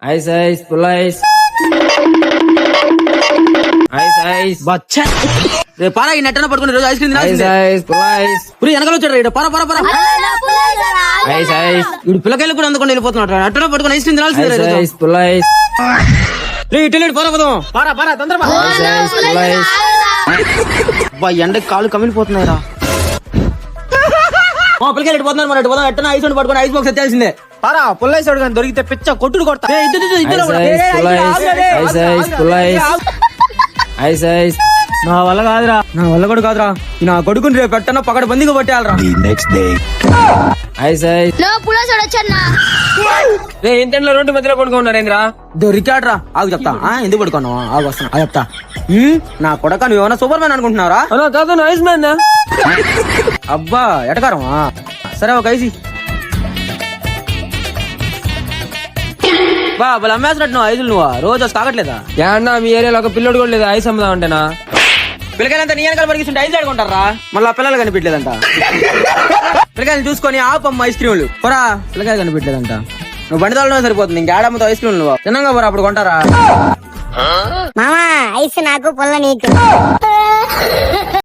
ice ice పుల్ ice ice ice బచ్చా రే పారా ఈ నెట్టన పట్టుకుని రోజు ఐస్ క్రీమ్ ఐస్ ఐస్ పుల్ ఐస్ పురి వెనకాల వచ్చాడు రైడ్ పారా పారా పారా ఐస్ ఐస్ ఇప్పుడు పిల్లకాయలు కూడా అందుకొని వెళ్ళిపోతున్నాడు నెట్టన పట్టుకుని ఐస్ క్రీమ్ తినాల్సిందే ఐస్ ఐస్ పుల్ ఐస్ రే ఇటు పారా పోదాం పారా పారా తొందర ఐస్ ఐస్ పుల్ ఐస్ ఎండకి కాళ్ళు కమిలిపోతున్నాయిరా మా పిల్లకాయలు వెళ్ళిపోతున్నారు మరి పోదాం ఎట్టన ఐస్ పట్టుకుని ఐస్ బాక్స్ ఎత్తాల్సిందే పారా పుల్లైసాడు కానీ దొరికితే పిచ్చ కొట్టుడు కొడతా ఐస్ ఐస్ పుల్ ఐస్ ఐస్ ఐస్ నా వల్ల కాదురా నా వల్ల కూడా కాదురా నా కొడుకుని రేపు పెట్టన పకడ బందిగా పట్టేయాలరా ఐస్ ఐస్ రే ఇంట్లో రోడ్డు మధ్యలో పడుకున్నారేంద్రా దొరికాడ్రా ఆగు చెప్తా ఎందుకు పడుకున్నావా ఆగు వస్తున్నా చెప్తా నా కొడక నువ్వేమన్నా సూపర్ మ్యాన్ అనుకుంటున్నారా కాదు ఐస్ మ్యాన్ అబ్బా ఎటకారమా సరే ఒక ఐసి బా వాళ్ళు అమ్మేసినట్టు నువ్వు ఐదులు నువ్వు రోజు వచ్చి కాకట్లేదా అన్నా మీ ఏరియాలో ఒక పిల్లడు కూడా లేదు ఐస్ అమ్ముదాం అంటేనా పిల్లకాయలంతా నీ వెనకాల పరిగిస్తుంటే ఐదు ఆడుకుంటారా మళ్ళీ పిల్లలు కనిపించలేదంట పిల్లకాయలు చూసుకొని ఆపమ్మ ఐస్ క్రీములు పోరా పిల్లకాయలు కనిపించలేదంట నువ్వు బండి తోలడమే సరిపోతుంది ఇంకేడమ్మతో ఐస్ క్రీములు నువ్వు తిన్నాగా పోరా అప్పుడు కొంటారా మామా ఐస్ నాకు పుల్ల నీకు